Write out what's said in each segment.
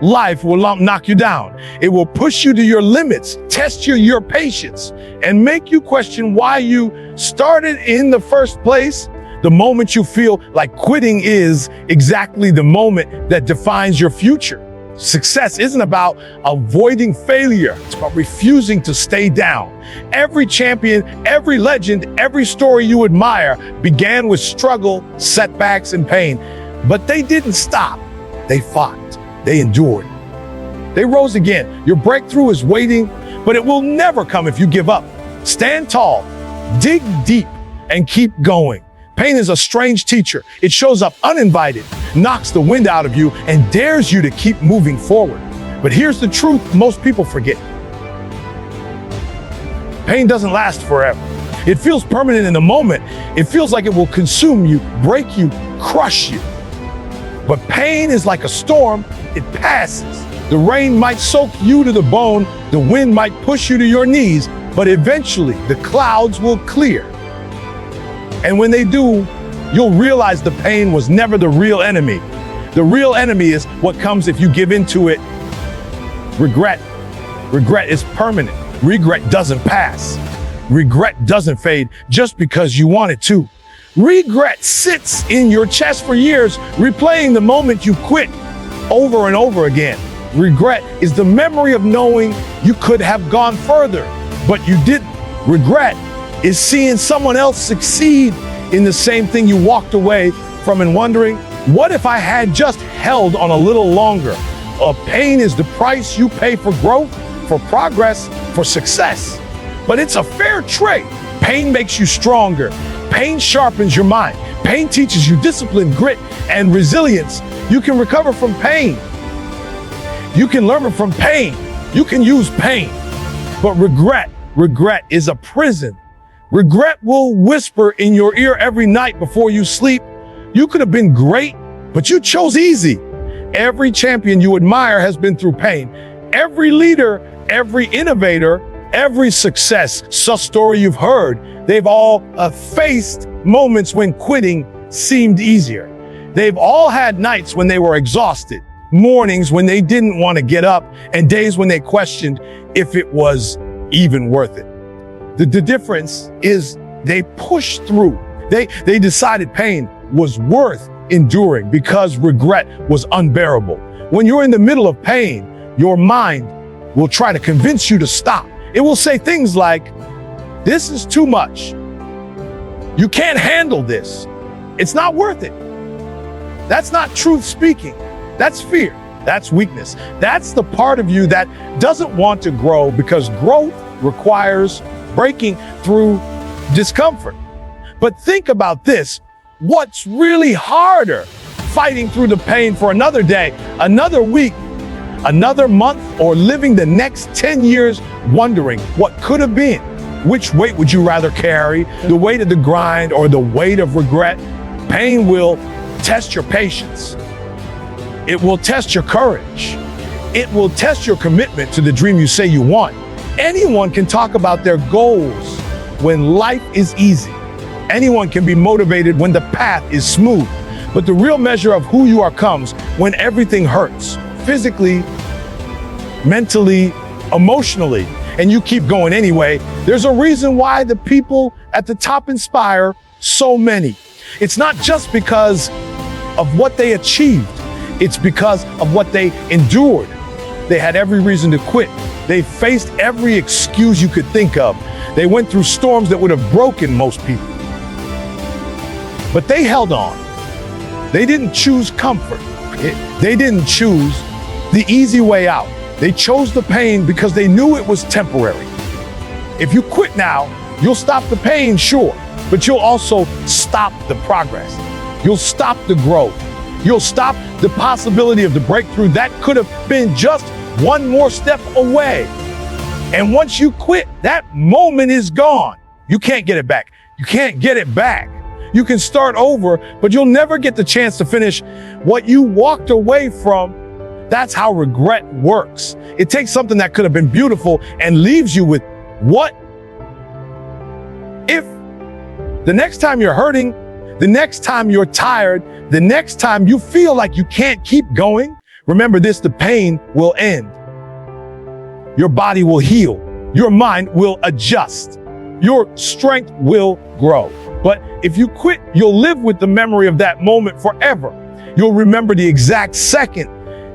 life will knock you down. It will push you to your limits, test your patience, and make you question why you started in the first place. The moment you feel like quitting is exactly the moment that defines your future. Success isn't about avoiding failure. It's about refusing to stay down. Every champion, every legend, every story you admire began with struggle, setbacks, and pain. But they didn't stop. They fought. They endured. They rose again. Your breakthrough is waiting, but it will never come if you give up. Stand tall, dig deep, and keep going. Pain is a strange teacher. It shows up uninvited, knocks the wind out of you, and dares you to keep moving forward. But here's the truth most people forget. Pain doesn't last forever. It feels permanent in the moment. It feels like it will consume you, break you, crush you. But pain is like a storm. It passes. The rain might soak you to the bone. The wind might push you to your knees, but eventually the clouds will clear. And when they do, you'll realize the pain was never the real enemy. The real enemy is what comes if you give into it. Regret. Regret is permanent. Regret doesn't pass. Regret doesn't fade just because you want it to. Regret sits in your chest for years, replaying the moment you quit over and over again. Regret is the memory of knowing you could have gone further, but you didn't. Regret is seeing someone else succeed in the same thing you walked away from and wondering, what if I had just held on a little longer? Pain is the price you pay for growth, for progress, for success. But it's a fair trade. Pain makes you stronger. Pain sharpens your mind. Pain teaches you discipline, grit, and resilience. You can recover from pain. You can learn from pain. You can use pain. But regret is a prison. Regret will whisper in your ear every night before you sleep. You could have been great, but you chose easy. Every champion you admire has been through pain. Every leader, every innovator, every success story you've heard, they've all faced moments when quitting seemed easier. They've all had nights when they were exhausted, mornings when they didn't want to get up, and days when they questioned if it was even worth it. The difference is they pushed through. They decided pain was worth enduring because regret was unbearable. When you're in the middle of pain, your mind will try to convince you to stop. It will say things like, this is too much. You can't handle this. It's not worth it. That's not truth speaking. That's fear. That's weakness. That's the part of you that doesn't want to grow, because growth requires breaking through discomfort. But think about this. What's really harder? Fighting through the pain for another day, another week, another month, or living the next 10 years wondering what could have been? Which weight would you rather carry? The weight of the grind or the weight of regret? Pain will test your patience. It will test your courage. It will test your commitment to the dream you say you want. Anyone can talk about their goals when life is easy. Anyone can be motivated when the path is smooth. But the real measure of who you are comes when everything hurts, physically, mentally, emotionally, and you keep going anyway. There's a reason why the people at the top inspire so many. It's not just because of what they achieved. It's because of what they endured. They had every reason to quit. They faced every excuse you could think of. They went through storms that would have broken most people. But they held on. They didn't choose comfort. They didn't choose the easy way out. They chose the pain because they knew it was temporary. If you quit now, you'll stop the pain, sure, but you'll also stop the progress. You'll stop the growth. You'll stop the possibility of the breakthrough that could have been just one more step away. And once you quit, that moment is gone. You can't get it back. You can't get it back. You can start over, but you'll never get the chance to finish what you walked away from. That's how regret works. It takes something that could have been beautiful and leaves you with what if. The next time you're hurting, the next time you're tired, the next time you feel like you can't keep going, Remember this, the pain will end. Your body will heal. Your mind will adjust. Your strength will grow. But if you quit, you'll live with the memory of that moment forever. You'll remember the exact second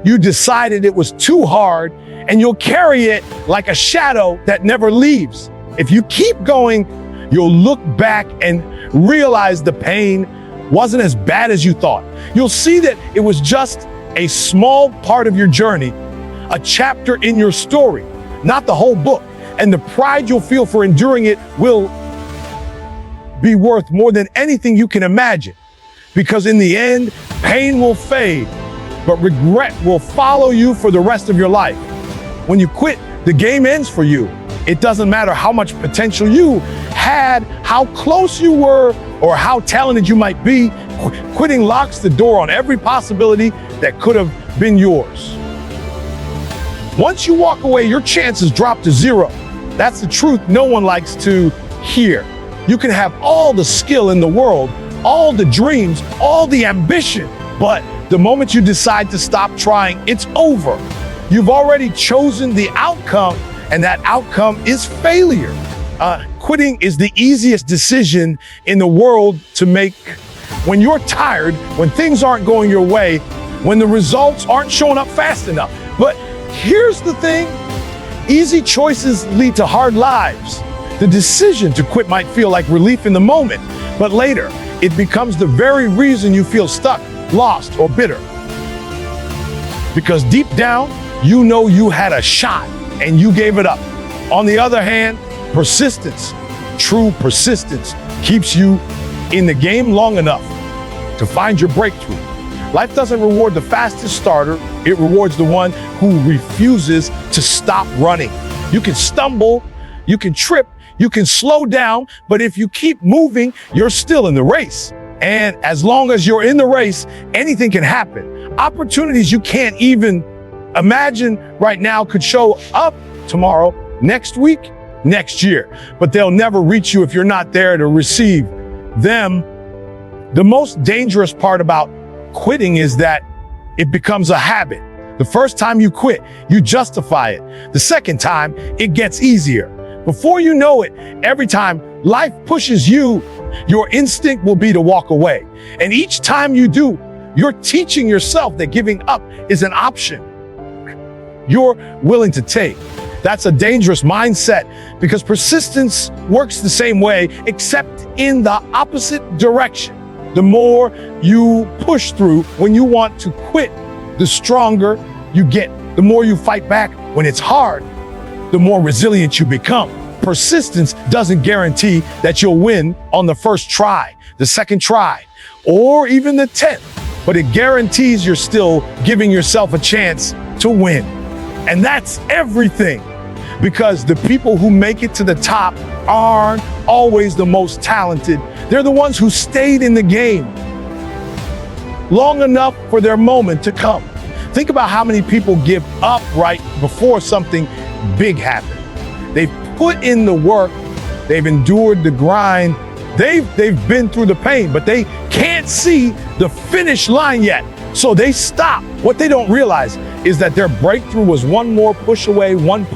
you decided it was too hard, and you'll carry it like a shadow that never leaves. If you keep going, you'll look back and realize the pain wasn't as bad as you thought. You'll see that it was just a small part of your journey, a chapter in your story, not the whole book. And the pride you'll feel for enduring it will be worth more than anything you can imagine. Because in the end, pain will fade, but regret will follow you for the rest of your life. When you quit, the game ends for you. It doesn't matter how much potential you had, how close you were, or how talented you might be. Quitting locks the door on every possibility that could have been yours. Once you walk away, your chances drop to zero. That's the truth no one likes to hear. You can have all the skill in the world, all the dreams, all the ambition, but the moment you decide to stop trying, it's over. You've already chosen the outcome, and that outcome is failure. Quitting is the easiest decision in the world to make when you're tired, when things aren't going your way, when the results aren't showing up fast enough. But here's the thing, easy choices lead to hard lives. The decision to quit might feel like relief in the moment, but later it becomes the very reason you feel stuck, lost, or bitter. Because deep down, you know you had a shot and you gave it up. On the other hand, persistence, true persistence, keeps you in the game long enough to find your breakthrough. Life doesn't reward the fastest starter, it rewards the one who refuses to stop running. You can stumble, you can trip, you can slow down, but if you keep moving, you're still in the race. And as long as you're in the race, anything can happen. Opportunities you can't even imagine right now could show up tomorrow, next week, next year, but they'll never reach you if you're not there to receive them. The most dangerous part about quitting is that it becomes a habit. The first time you quit, you justify it. The second time, it gets easier. Before you know it, every time life pushes you, your instinct will be to walk away. And each time you do, you're teaching yourself that giving up is an option you're willing to take. That's a dangerous mindset because persistence works the same way, except in the opposite direction. The more you push through when you want to quit, the stronger you get. The more you fight back when it's hard, the more resilient you become. Persistence doesn't guarantee that you'll win on the first try, the second try, or even the 10th, but it guarantees you're still giving yourself a chance to win. And that's everything, because the people who make it to the top aren't always the most talented. They're the ones who stayed in the game long enough for their moment to come. Think about how many people give up right before something big happens. They've put in the work, they've endured the grind, they've been through the pain, but they can't see the finish line yet. So they stop. What they don't realize is that their breakthrough was one more push away, one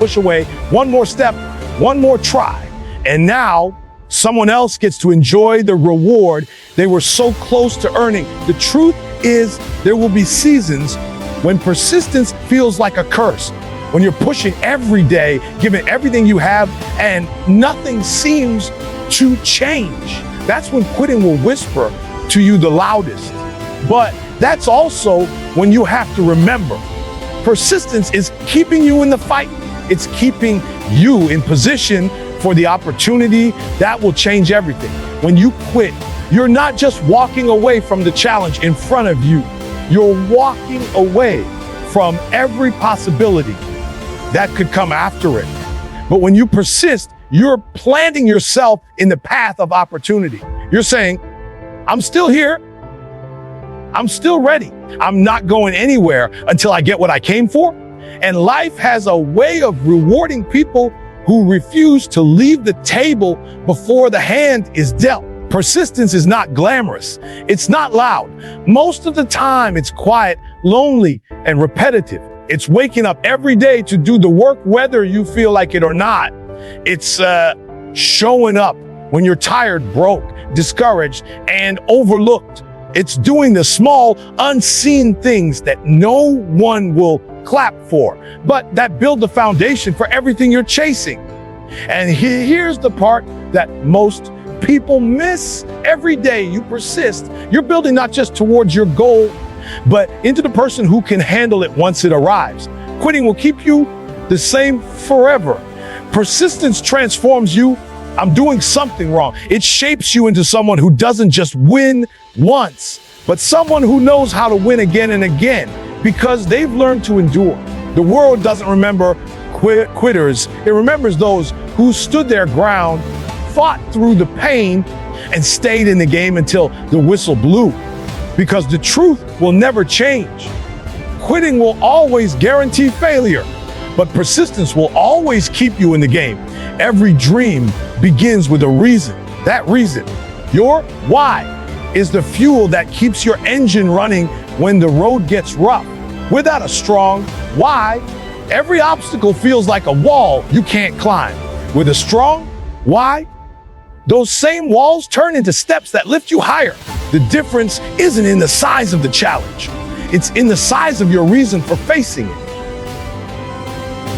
more step, one more try. And now someone else gets to enjoy the reward they were so close to earning. The truth is, there will be seasons when persistence feels like a curse, when you're pushing every day, giving everything you have, and nothing seems to change. That's when quitting will whisper to you the loudest. But that's also when you have to remember, persistence is keeping you in the fight. It's keeping you in position for the opportunity that will change everything. When you quit, you're not just walking away from the challenge in front of you. You're walking away from every possibility that could come after it. But when you persist, you're planting yourself in the path of opportunity. You're saying, I'm still here. I'm still ready. I'm not going anywhere until I get what I came for. And life has a way of rewarding people who refuse to leave the table before the hand is dealt. Persistence is not glamorous. It's not loud. Most of the time, it's quiet, lonely, and repetitive. It's waking up every day to do the work whether you feel like it or not. It's showing up when you're tired, broke, discouraged, and overlooked. It's doing the small, unseen things that no one will clap for, but that build the foundation for everything you're chasing. And here's the part that most people miss. Every day you persist, you're building not just towards your goal, but into the person who can handle it once it arrives. Quitting will keep you the same forever. Persistence transforms you. I'm doing something wrong. It shapes you into someone who doesn't just win once, but someone who knows how to win again and again because they've learned to endure. The world doesn't remember quitters. It remembers those who stood their ground, fought through the pain, and stayed in the game until the whistle blew. Because the truth will never change. Quitting will always guarantee failure, but persistence will always keep you in the game. Every dream begins with a reason. That reason, your why, is the fuel that keeps your engine running when the road gets rough. Without a strong why, every obstacle feels like a wall you can't climb. With a strong why, those same walls turn into steps that lift you higher. The difference isn't in the size of the challenge. It's in the size of your reason for facing it.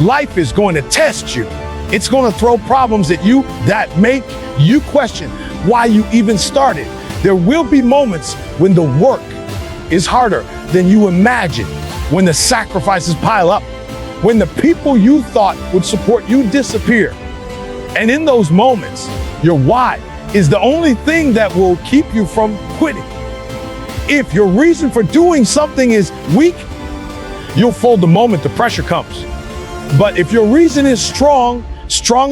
Life is going to test you. It's going to throw problems at you that make you question why you even started. There will be moments when the work is harder than you imagined, when the sacrifices pile up, when the people you thought would support you disappear. And in those moments, your why is the only thing that will keep you from quitting. If your reason for doing something is weak, you'll fold the moment the pressure comes. But if your reason is strong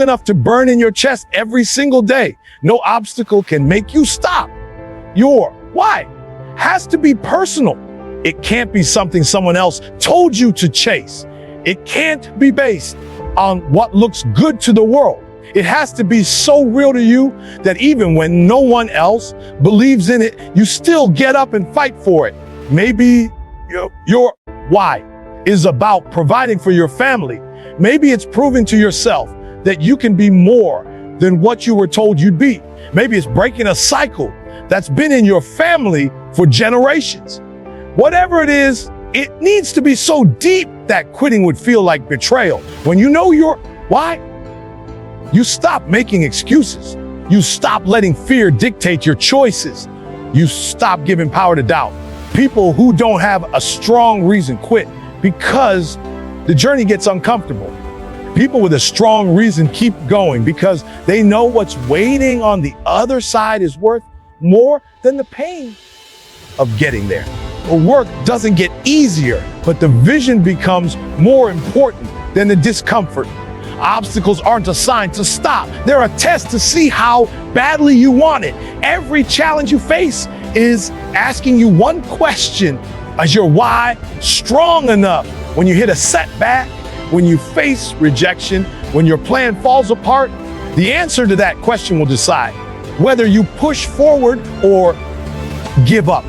enough to burn in your chest every single day, no obstacle can make you stop. Your why has to be personal. It can't be something someone else told you to chase. It can't be based on what looks good to the world. It has to be so real to you that even when no one else believes in it, you still get up and fight for it. Maybe your why is about providing for your family. Maybe it's proving to yourself that you can be more than what you were told you'd be. Maybe it's breaking a cycle that's been in your family for generations. Whatever it is, it needs to be so deep that quitting would feel like betrayal. When you know your why, you stop making excuses. You stop letting fear dictate your choices. You stop giving power to doubt. People who don't have a strong reason quit because the journey gets uncomfortable. People with a strong reason keep going because they know what's waiting on the other side is worth more than the pain of getting there. The work doesn't get easier, but the vision becomes more important than the discomfort. Obstacles aren't a sign to stop. They're a test to see how badly you want it. Every challenge you face is asking you one question. Is your why strong enough? When you hit a setback, when you face rejection, when your plan falls apart, the answer to that question will decide whether you push forward or give up.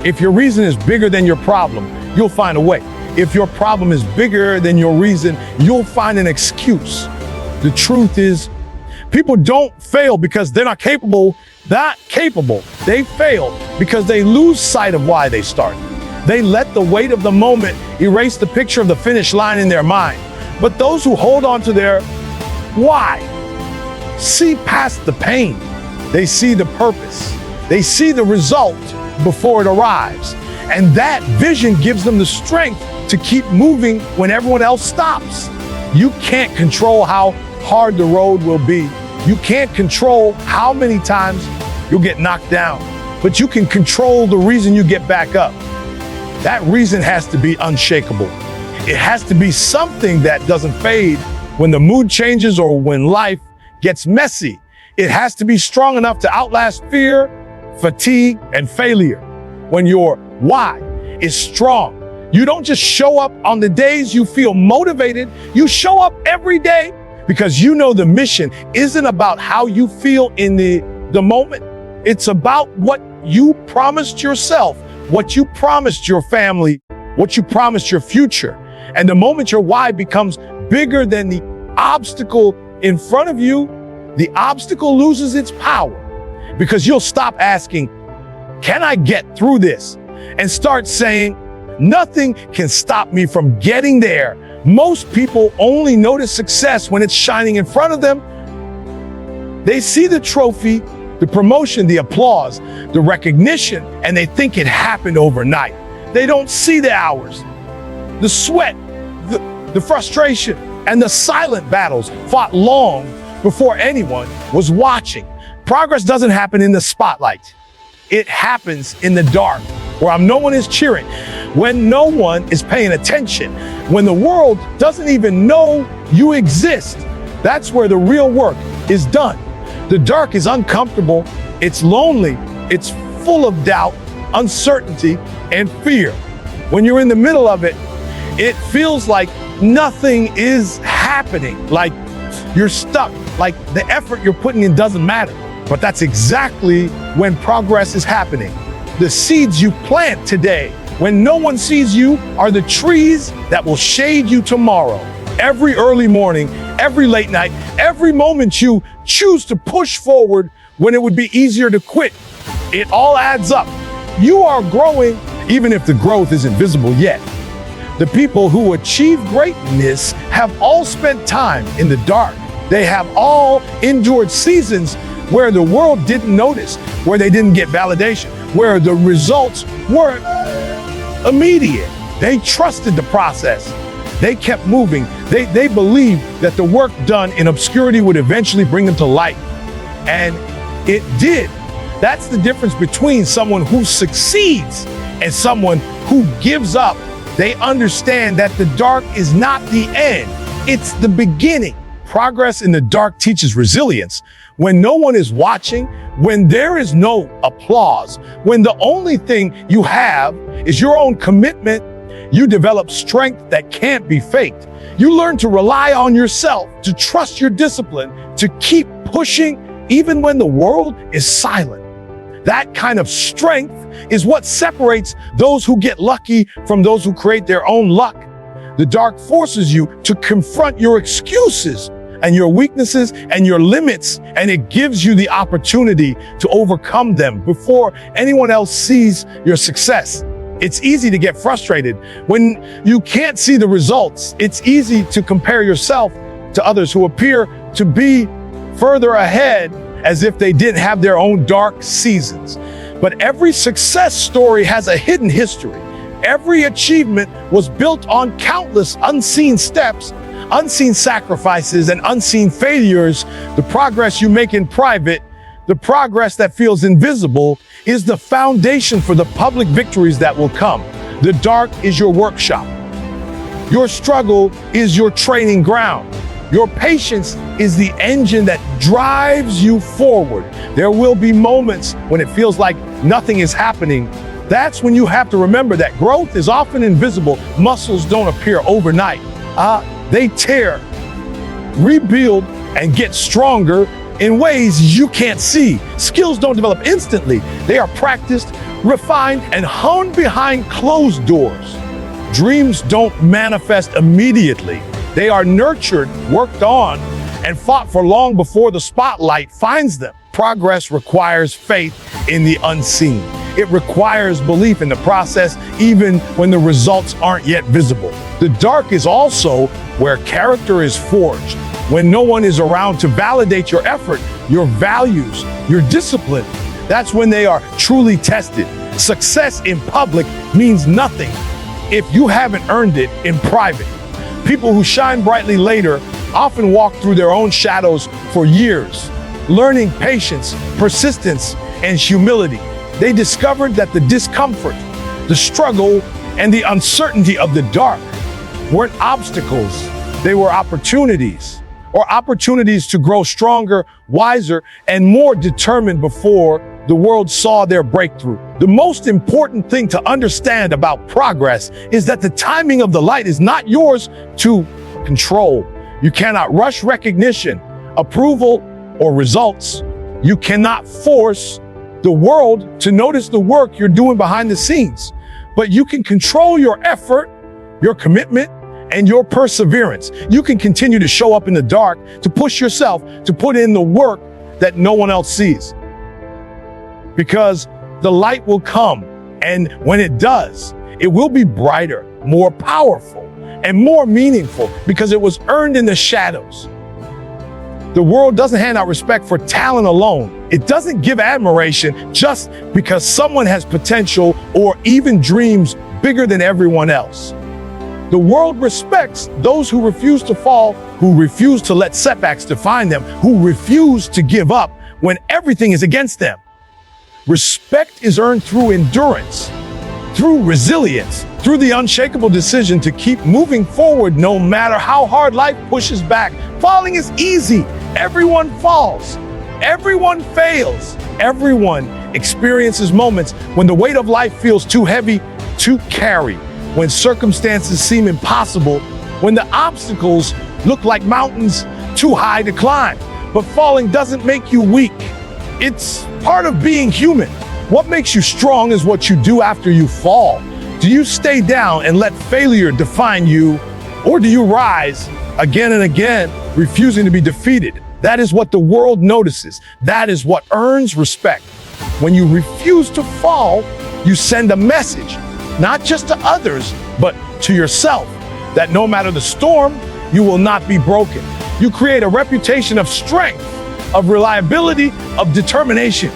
If your reason is bigger than your problem, you'll find a way. If your problem is bigger than your reason, you'll find an excuse. The truth is, people don't fail because they're not capable. They fail because they lose sight of why they started. They let the weight of the moment erase the picture of the finish line in their mind. But those who hold on to their why see past the pain. They see the purpose. They see the result before it arrives. And that vision gives them the strength to keep moving when everyone else stops. You can't control how hard the road will be. You can't control how many times you'll get knocked down, but you can control the reason you get back up. That reason has to be unshakable. It has to be something that doesn't fade when the mood changes or when life gets messy. It has to be strong enough to outlast fear, fatigue, and failure. When your why is strong, you don't just show up on the days you feel motivated. You show up every day because you know the mission isn't about how you feel in the moment. It's about what you promised yourself what you promised your family, what you promised your future. And the moment your why becomes bigger than the obstacle in front of you, the obstacle loses its power, because you'll stop asking, can I get through this? And start saying, nothing can stop me from getting there. Most people only notice success when it's shining in front of them. They see the trophy, the promotion, the applause, the recognition, and they think it happened overnight. They don't see the hours, the sweat, the frustration, and the silent battles fought long before anyone was watching. Progress doesn't happen in the spotlight. It happens in the dark, where no one is cheering, when no one is paying attention, when the world doesn't even know you exist. That's where the real work is done. The dark is uncomfortable, it's lonely, it's full of doubt, uncertainty, and fear. When you're in the middle of it, it feels like nothing is happening, like you're stuck, like the effort you're putting in doesn't matter. But that's exactly when progress is happening. The seeds you plant today, when no one sees you, are the trees that will shade you tomorrow. Every early morning, every late night, every moment you choose to push forward when it would be easier to quit, it all adds up. You are growing, even if the growth isn't visible yet. The people who achieve greatness have all spent time in the dark. They have all endured seasons where the world didn't notice, where they didn't get validation, where the results weren't immediate. They trusted the process. They kept moving. They believed that the work done in obscurity would eventually bring them to light. And it did. That's the difference between someone who succeeds and someone who gives up. They understand that the dark is not the end, it's the beginning. Progress in the dark teaches resilience. When no one is watching, when there is no applause, when the only thing you have is your own commitment, you develop strength that can't be faked. You learn to rely on yourself, to trust your discipline, to keep pushing even when the world is silent. That kind of strength is what separates those who get lucky from those who create their own luck. The dark forces you to confront your excuses and your weaknesses and your limits, and it gives you the opportunity to overcome them before anyone else sees your success. It's easy to get frustrated when you can't see the results. It's easy to compare yourself to others who appear to be further ahead, as if they didn't have their own dark seasons. But every success story has a hidden history. Every achievement was built on countless unseen steps, unseen sacrifices, and unseen failures. The progress you make in private, the progress that feels invisible, is the foundation for the public victories that will come. The dark is your workshop. Your struggle is your training ground. Your patience is the engine that drives you forward. There will be moments when it feels like nothing is happening. That's when you have to remember that growth is often invisible. Muscles don't appear overnight. They tear, rebuild, and get stronger in ways you can't see. Skills don't develop instantly. They are practiced, refined, and honed behind closed doors. Dreams don't manifest immediately. They are nurtured, worked on, and fought for long before the spotlight finds them. Progress requires faith in the unseen. It requires belief in the process, even when the results aren't yet visible. The dark is also where character is forged. When no one is around to validate your effort, your values, your discipline, that's when they are truly tested. Success in public means nothing if you haven't earned it in private. People who shine brightly later often walk through their own shadows for years, learning patience, persistence, and humility. They discovered that the discomfort, the struggle, and the uncertainty of the dark weren't obstacles, they were opportunities, or opportunities to grow stronger, wiser, and more determined before the world saw their breakthrough. The most important thing to understand about progress is that the timing of the light is not yours to control. You cannot rush recognition, approval, or results. You cannot force the world to notice the work you're doing behind the scenes. But you can control your effort, your commitment, and your perseverance. You can continue to show up in the dark, to push yourself, to put in the work that no one else sees. Because the light will come, and when it does, it will be brighter, more powerful, and more meaningful because it was earned in the shadows. The world doesn't hand out respect for talent alone. It doesn't give admiration just because someone has potential or even dreams bigger than everyone else. The world respects those who refuse to fall, who refuse to let setbacks define them, who refuse to give up when everything is against them. Respect is earned through endurance, through resilience, through the unshakable decision to keep moving forward no matter how hard life pushes back. Falling is easy. Everyone falls. Everyone fails. Everyone experiences moments when the weight of life feels too heavy to carry, when circumstances seem impossible, when the obstacles look like mountains too high to climb. But falling doesn't make you weak. It's part of being human. What makes you strong is what you do after you fall. Do you stay down and let failure define you, or do you rise again and again, refusing to be defeated? That is what the world notices. That is what earns respect. When you refuse to fall, you send a message, not just to others, but to yourself, that no matter the storm, you will not be broken. You create a reputation of strength, of reliability, of determination.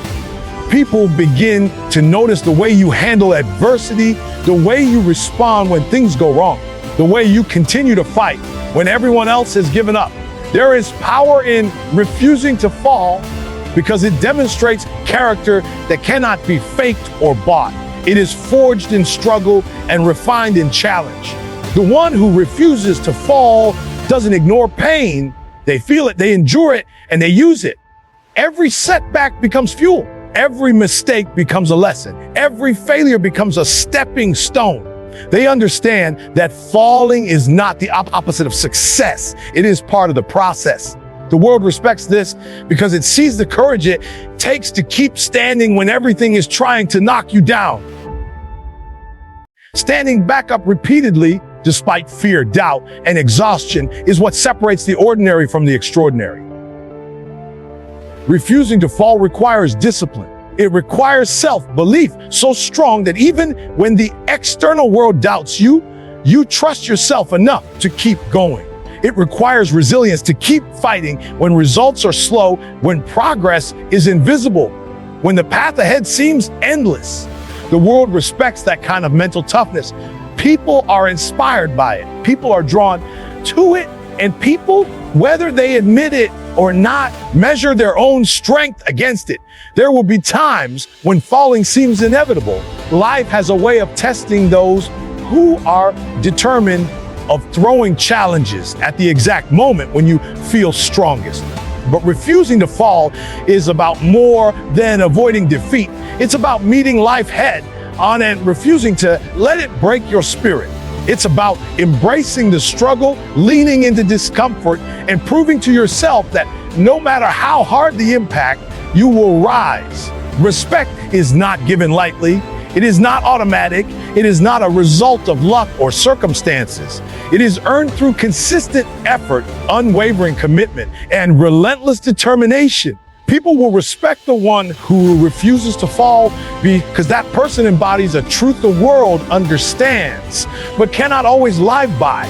People begin to notice the way you handle adversity, the way you respond when things go wrong, the way you continue to fight when everyone else has given up. There is power in refusing to fall because it demonstrates character that cannot be faked or bought. It is forged in struggle and refined in challenge. The one who refuses to fall doesn't ignore pain. They feel it, they endure it, and they use it. Every setback becomes fuel. Every mistake becomes a lesson. Every failure becomes a stepping stone. They understand that falling is not the opposite of success. It is part of the process. The world respects this because it sees the courage it takes to keep standing when everything is trying to knock you down. Standing back up repeatedly, despite fear, doubt, and exhaustion, is what separates the ordinary from the extraordinary. Refusing to fall requires discipline. It requires self-belief so strong that even when the external world doubts you, you trust yourself enough to keep going. It requires resilience to keep fighting when results are slow, when progress is invisible, when the path ahead seems endless. The world respects that kind of mental toughness. People are inspired by it. People are drawn to it, and people, whether they admit it or not, measure their own strength against it. There will be times when falling seems inevitable. Life has a way of testing those who are determined, of throwing challenges at the exact moment when you feel strongest. But refusing to fall is about more than avoiding defeat. It's about meeting life head on and refusing to let it break your spirit. It's about embracing the struggle, leaning into discomfort, and proving to yourself that no matter how hard the impact, you will rise. Respect is not given lightly. It is not automatic. It is not a result of luck or circumstances. It is earned through consistent effort, unwavering commitment, and relentless determination. People will respect the one who refuses to fall because that person embodies a truth the world understands, but cannot always live by.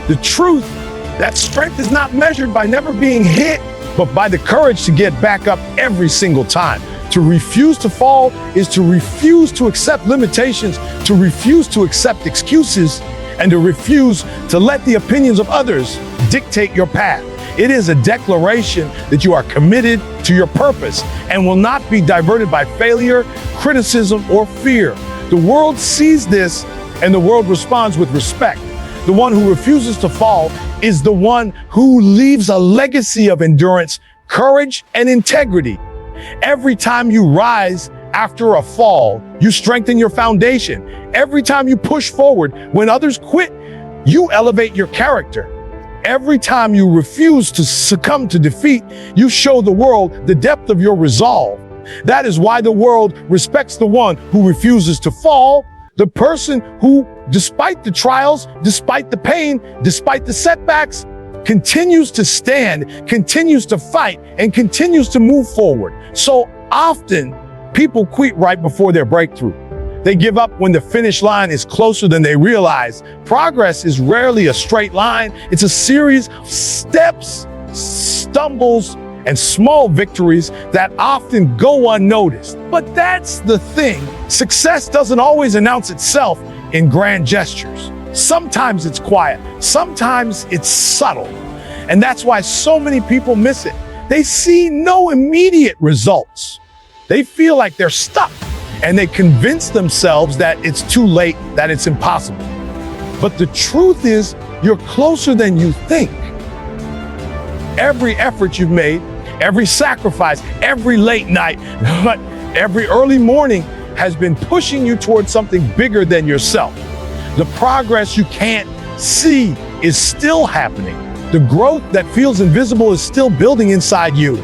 The truth that strength is not measured by never being hit, but by the courage to get back up every single time. To refuse to fall is to refuse to accept limitations, to refuse to accept excuses, and to refuse to let the opinions of others dictate your path. It is a declaration that you are committed to your purpose and will not be diverted by failure, criticism, or fear. The world sees this, and the world responds with respect. The one who refuses to fall is the one who leaves a legacy of endurance, courage, and integrity. Every time you rise after a fall, you strengthen your foundation. Every time you push forward when others quit, you elevate your character. Every time you refuse to succumb to defeat, you show the world the depth of your resolve. That is why the world respects the one who refuses to fall, the person who, despite the trials, despite the pain, despite the setbacks, continues to stand, continues to fight, and continues to move forward. So often, people quit right before their breakthrough. They give up when the finish line is closer than they realize. Progress is rarely a straight line. It's a series of steps, stumbles, and small victories that often go unnoticed. But that's the thing. Success doesn't always announce itself in grand gestures. Sometimes it's quiet. Sometimes it's subtle. And that's why so many people miss it. They see no immediate results. They feel like they're stuck, and they convince themselves that it's too late, that it's impossible. But the truth is, you're closer than you think. Every effort you've made, every sacrifice, every late night, every early morning has been pushing you towards something bigger than yourself. The progress you can't see is still happening. The growth that feels invisible is still building inside you.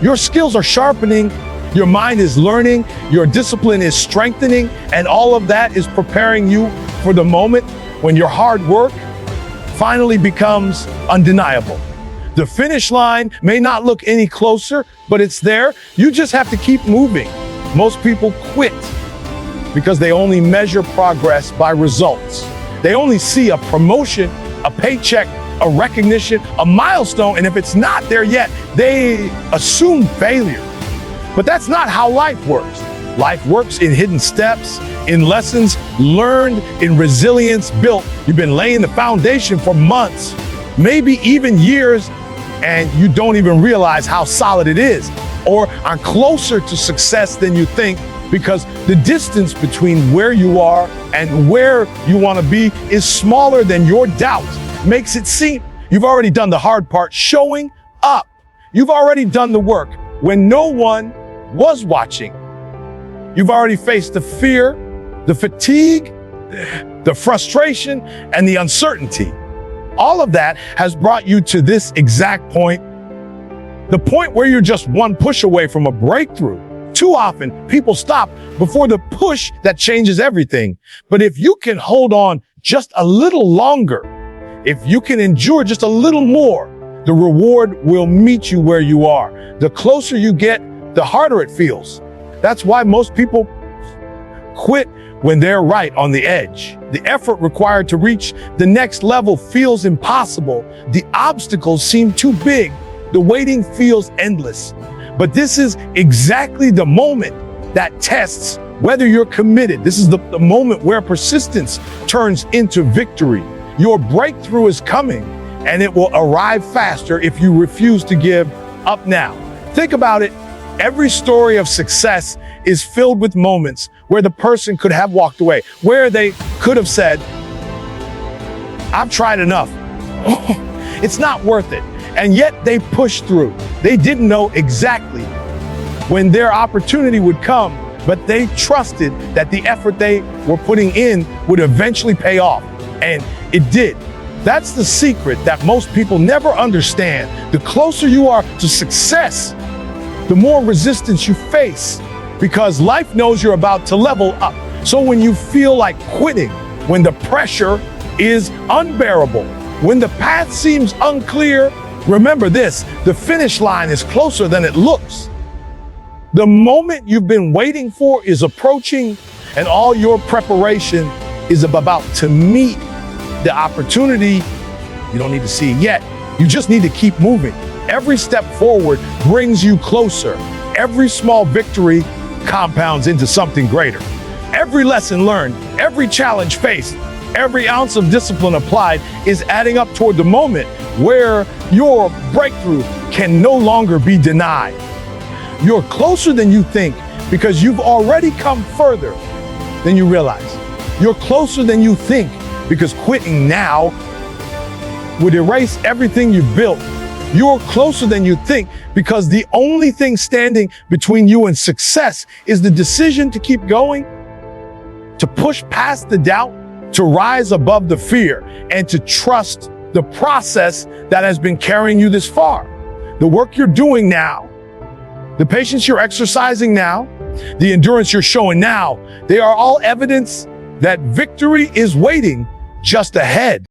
Your skills are sharpening, your mind is learning, your discipline is strengthening, and all of that is preparing you for the moment when your hard work finally becomes undeniable. The finish line may not look any closer, but it's there. You just have to keep moving. Most people quit because they only measure progress by results. They only see a promotion, a paycheck, a recognition, a milestone, and if it's not there yet, they assume failure. But that's not how life works. Life works in hidden steps, in lessons learned, in resilience built. You've been laying the foundation for months, maybe even years, and you don't even realize how solid it is, or are closer to success than you think, because the distance between where you are and where you want to be is smaller than your doubt makes it seem. You've already done the hard part, showing up. You've already done the work when no one was watching. You've already faced the fear, the fatigue, the frustration, and the uncertainty. All of that has brought you to this exact point, the point where you're just one push away from a breakthrough. Too often, people stop before the push that changes everything. But if you can hold on just a little longer, if you can endure just a little more, the reward will meet you where you are. The closer you get, the harder it feels. That's why most people quit when they're right on the edge. The effort required to reach the next level feels impossible. The obstacles seem too big. The waiting feels endless. But this is exactly the moment that tests whether you're committed. This is the moment where persistence turns into victory. Your breakthrough is coming, and it will arrive faster if you refuse to give up now. Think about it. Every story of success is filled with moments where the person could have walked away, where they could have said, I've tried enough. It's not worth it. And yet they pushed through. They didn't know exactly when their opportunity would come, but they trusted that the effort they were putting in would eventually pay off. And it did. That's the secret that most people never understand. The closer you are to success, the more resistance you face, because life knows you're about to level up. So when you feel like quitting, when the pressure is unbearable, when the path seems unclear, remember this: the finish line is closer than it looks. The moment you've been waiting for is approaching, and all your preparation is about to meet the opportunity. You don't need to see it yet. You just need to keep moving. Every step forward brings you closer. Every small victory compounds into something greater. Every lesson learned, every challenge faced, every ounce of discipline applied is adding up toward the moment where your breakthrough can no longer be denied. You're closer than you think because you've already come further than you realize. You're closer than you think because quitting now would erase everything you've built. You're closer than you think because the only thing standing between you and success is the decision to keep going, to push past the doubt, to rise above the fear, and to trust the process that has been carrying you this far. The work you're doing now, The patience you're exercising now, the endurance you're showing now, they are all evidence that victory is waiting just ahead.